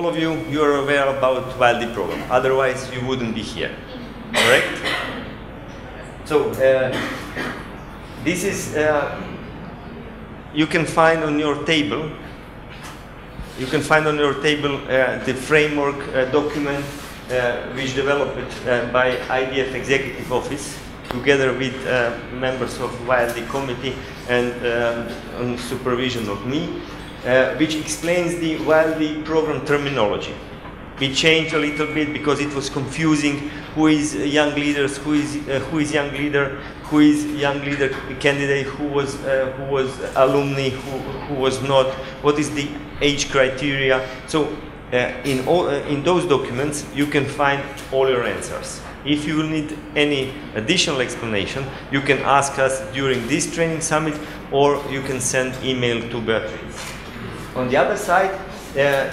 all of you, you are aware about YLD program. Otherwise, you wouldn't be here. Correct? So, this is, you can find on your table, the framework document which developed by IDF Executive Office together with members of YLD committee and on supervision of me, which explains the YLD program terminology. We changed a little bit because it was confusing who is young leaders, who is young leader, who is young leader candidate, who was alumni, who was not, what is the age criteria. So in those documents you can find all your answers. If you will need any additional explanation, you can ask us during this training summit, or you can send email to Beatrice. On the other side,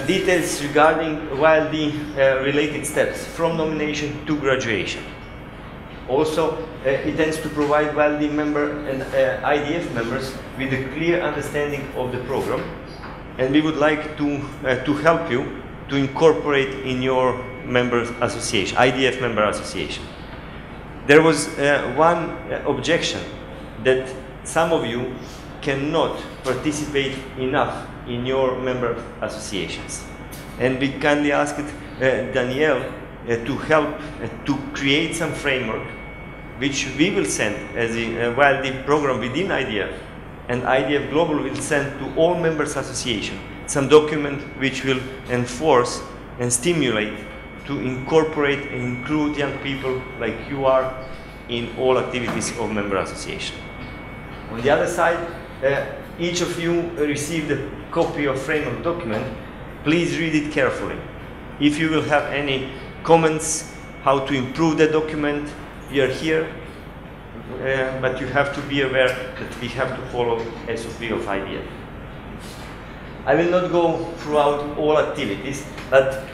details regarding YLD related steps from nomination to graduation. Also, it tends to provide YLD member and IDF members with a clear understanding of the program, and we would like to help you to incorporate in your members association, IDF member association. There was one objection that some of you cannot participate enough in your member associations. And we kindly asked Danielle to help to create some framework which we will send as a YLD program within IDF, and IDF Global will send to all members association some document which will enforce and stimulate to incorporate and include young people like you are in all activities of member association. On the other side, each of you received a copy of framework document. Please read it carefully. If you will have any comments how to improve the document, we are here, but you have to be aware that we have to follow SOP of IDF. I will not go throughout all activities, but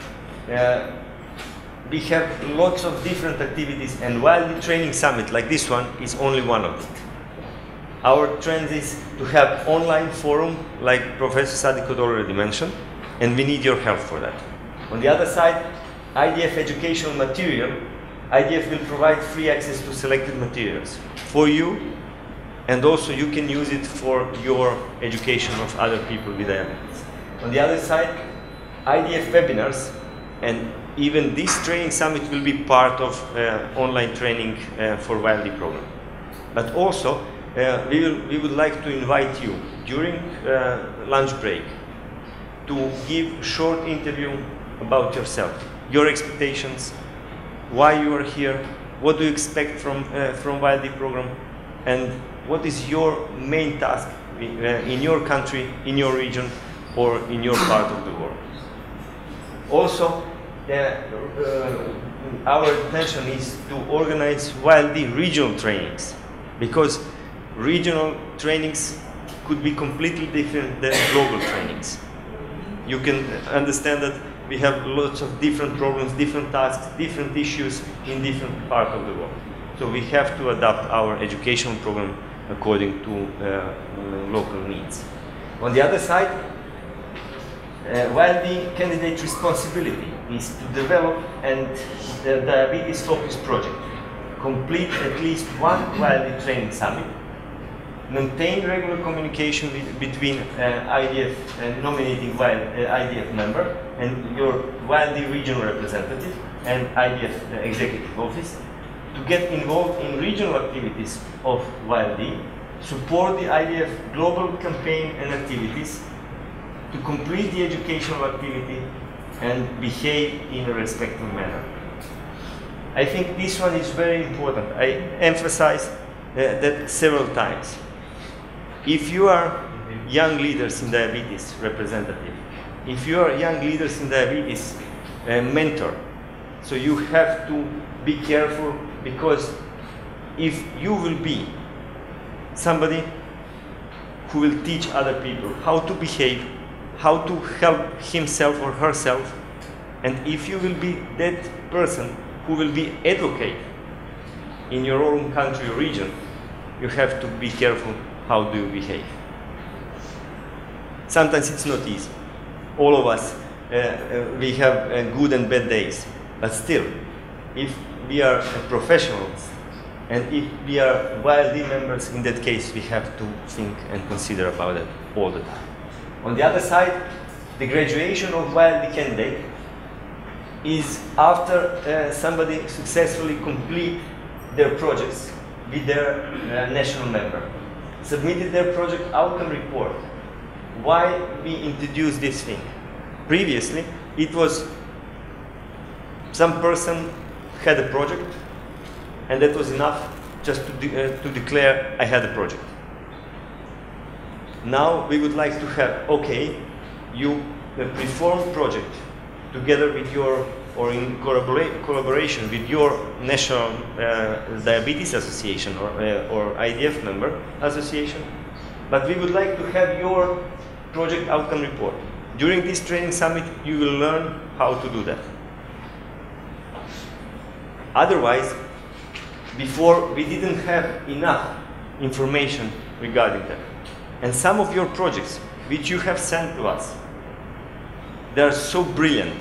we have lots of different activities, and while the training summit like this one is only one of it. Our trend is to have online forum, like Professor Sadikot already mentioned, and we need your help for that. On the other side, IDF educational material, IDF will provide free access to selected materials for you, and also you can use it for your education of other people with diabetes. On the other side, IDF webinars, and even this training summit will be part of online training for YLD program. But also, we would like to invite you during lunch break to give a short interview about yourself, your expectations, why you are here, what do you expect from YLD program, and what is your main task in your country, in your region, or in your part of the world. Also, our intention is to organize YLD regional trainings, because regional trainings could be completely different than global trainings. You can understand that we have lots of different problems, different tasks, different issues in different parts of the world. So we have to adapt our educational program according to local needs. On the other side, YLD candidate responsibility is to develop and the diabetes focused project, complete at least one YLD training summit, maintain regular communication between IDF nominating IDF member and your YLD regional representative and IDF executive office, to get involved in regional activities of YLD, support the IDF global campaign and activities, to complete the educational activity and behave in a respectful manner. I think this one is very important. I emphasized that several times. If you are young leaders in diabetes representative, if you are young leaders in diabetes mentor, so you have to be careful, because if you will be somebody who will teach other people how to behave, how to help himself or herself, and if you will be that person who will be advocate in your own country or region, you have to be careful how do you behave. Sometimes it's not easy. All of us we have good and bad days. But still, if we are professionals and if we are YLD members, in that case, we have to think and consider about it all the time. On the other side, the graduation of YLD candidate is after somebody successfully complete their projects with their national member, submitted their project outcome report. Why we introduced this thing? Previously, it was some person had a project, and that was enough just to declare I had a project. Now we would like to have, okay, you perform project together with your, or in collaboration with your National Diabetes Association or IDF member association, but we would like to have your project outcome report. During this training summit, you will learn how to do that. Otherwise, before we didn't have enough information regarding that. And some of your projects, which you have sent to us, they are so brilliant.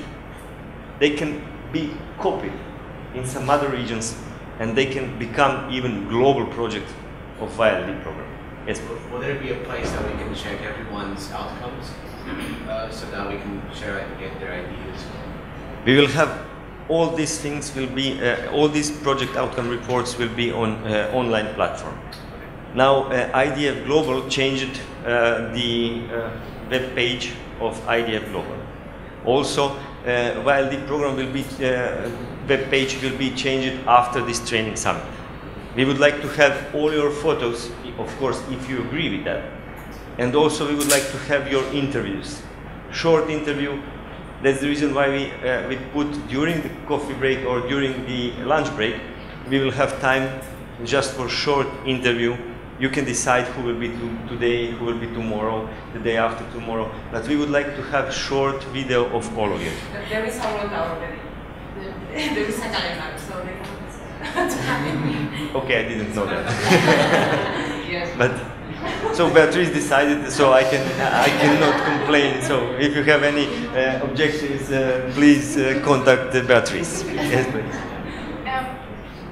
They can be copied in some other regions, and they can become even global projects of YLD program. Yes. Will there be a place that we can check everyone's outcomes so that we can share and get their ideas? We will have all these things will be, all these project outcome reports will be on online platform. Now IDF Global changed the web page of IDF Global. Also, YLD program will be, web page will be changed after this training summit. We would like to have all your photos, of course, if you agree with that. And also we would like to have your interviews, short interview. That's the reason why we put during the coffee break or during the lunch break, we will have time just for short interview. You can decide who will be today, who will be tomorrow, the day after tomorrow. But we would like to have short video of all of you. There is a rota already. There is a calendar, so they can Okay, I didn't know that. Yes. But so Beatrice decided, so I cannot complain. So if you have any objections, please contact Beatrice. Yes, please.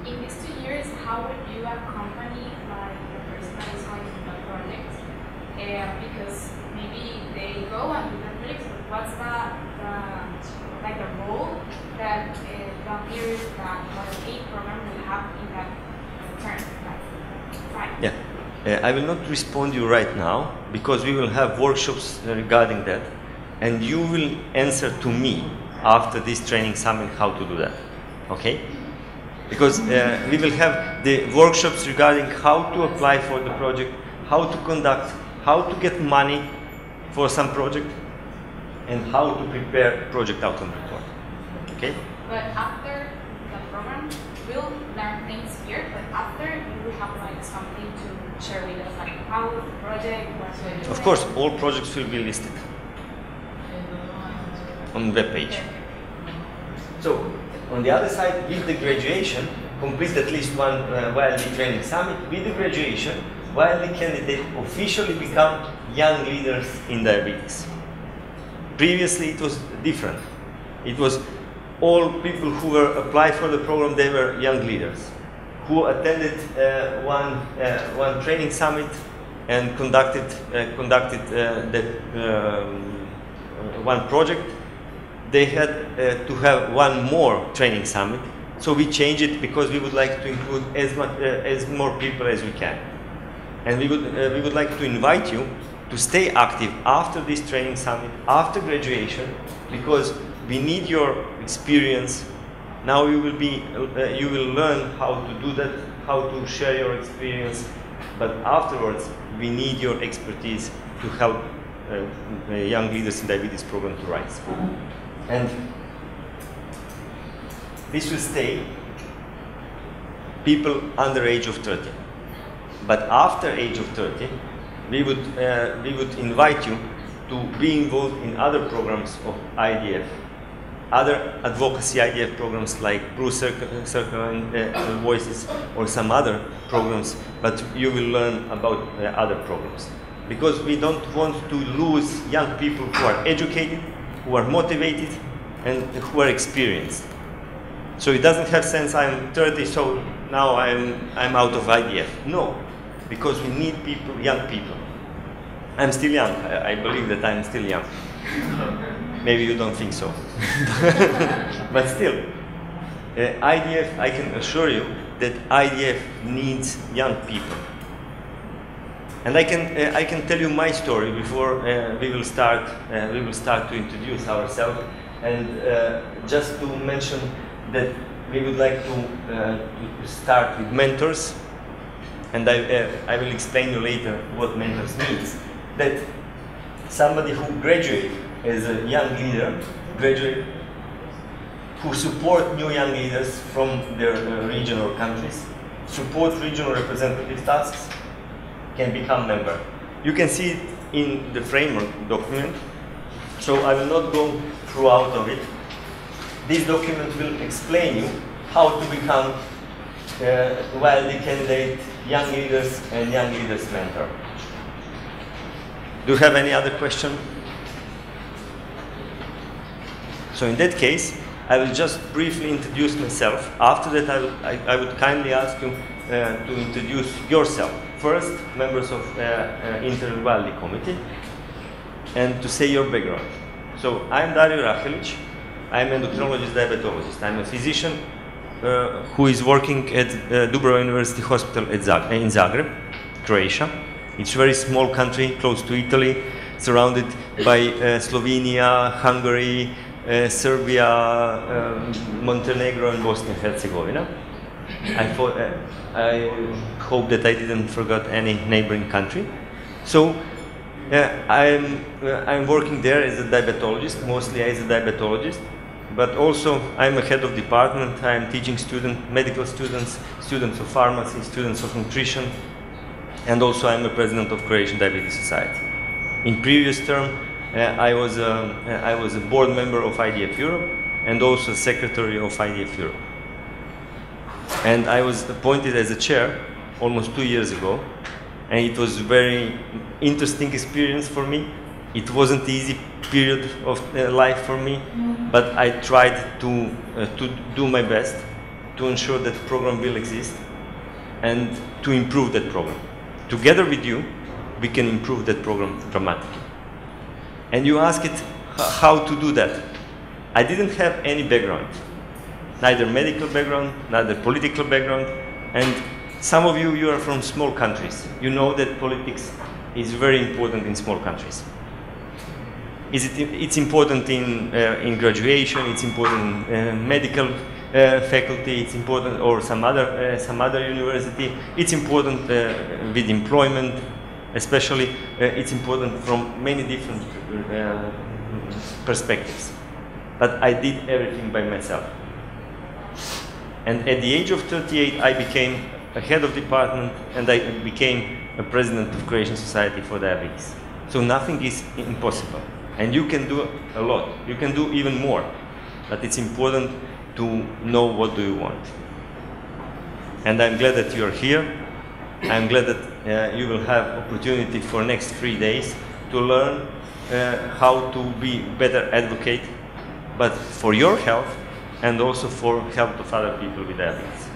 In these 2 years, how would you accompany like the person that is going to the project? Because maybe they go and do the projects, but what's like the role that the peers that YLD program will have in that term? Right. Yeah. I will not respond you right now because we will have workshops regarding that, and you will answer to me after this training summit how to do that. Okay? Because we will have the workshops regarding how to apply for the project, how to conduct, how to get money for some project, and how to prepare project outcome report. Okay? But after the program, we'll learn things here, but after you will have like something to share with us, like how the project was going to. Of course, all projects will be listed on the web page. So, on the other side, with the graduation, complete at least one YLD training summit. With the graduation, YLD candidate officially become young leaders in diabetes. Previously, it was different. It was all people who were applied for the program, they were young leaders who attended one training summit and conducted one project. They had to have one more training summit, so we changed it because we would like to include as more people as we can, and we would like to invite you to stay active after this training summit, after graduation, because we need your experience. Now you will learn how to do that, how to share your experience, but afterwards we need your expertise to help young leaders in diabetes program to rise. And this will stay people under age of 30. But after age of 30, we would invite you to be involved in other programs of IDF. Other advocacy IDF programs like Blue Circle Voices or some other programs, but you will learn about other programs. Because we don't want to lose young people who are educated, who are motivated and who are experienced. So it doesn't have sense I'm 30, so now I'm out of IDF. No, because we need people, young people. I'm still young. I believe that I'm still young. Maybe you don't think so. But still, IDF, I can assure you that IDF needs young people. And I can tell you my story before we will start to introduce ourselves. And just to mention that we would like to start with mentors, and I will explain you later what mentors means. That somebody who graduates as a young leader, who support new young leaders from their region or countries, support regional representative tasks, can become member. You can see it in the framework document, so I will not go throughout of it. This document will explain you how to become YLD candidate, young leaders, and young leaders mentor. Do you have any other question? So in that case, I will just briefly introduce myself. After that, I would kindly ask you to introduce yourself. First, members of Inter-YLD committee, and to say your background. So I'm Dario Rahelic. I'm an endocrinologist, diabetologist. I'm a physician who is working at Dubrava University Hospital in Zagreb, Croatia. It's a very small country, close to Italy, surrounded by Slovenia, Hungary, Serbia, Montenegro, and Bosnia and Herzegovina. I hope that I didn't forget any neighboring country. So I'm working there as a diabetologist, mostly as a diabetologist, but also I'm a head of department. I'm teaching medical students, students of pharmacy, students of nutrition, and also I'm a president of Croatian Diabetes Society. In previous term, I was a board member of IDF Europe and also secretary of IDF Europe. And I was appointed as a chair almost 2 years ago, and it was a very interesting experience for me. It wasn't an easy period of life for me, but I tried to do my best to ensure that the program will exist and to improve that program. Together with you, we can improve that program dramatically. And you ask it how to do that. I didn't have any background, neither medical background, neither political background, and some of you are from small countries. You know that politics is very important in small countries. It's important in graduation, it's important in medical faculty, it's important, or some other university. It's important with employment, especially. It's important from many different perspectives. But I did everything by myself. And at the age of 38, I became a head of department, and I became a president of Croatian Society for Diabetes. So nothing is impossible. And you can do a lot. You can do even more. But it's important to know what do you want. And I'm glad that you're here. I'm glad that you will have opportunity for next 3 days to learn how to be better advocate, but for your health and also for health of other people with diabetes.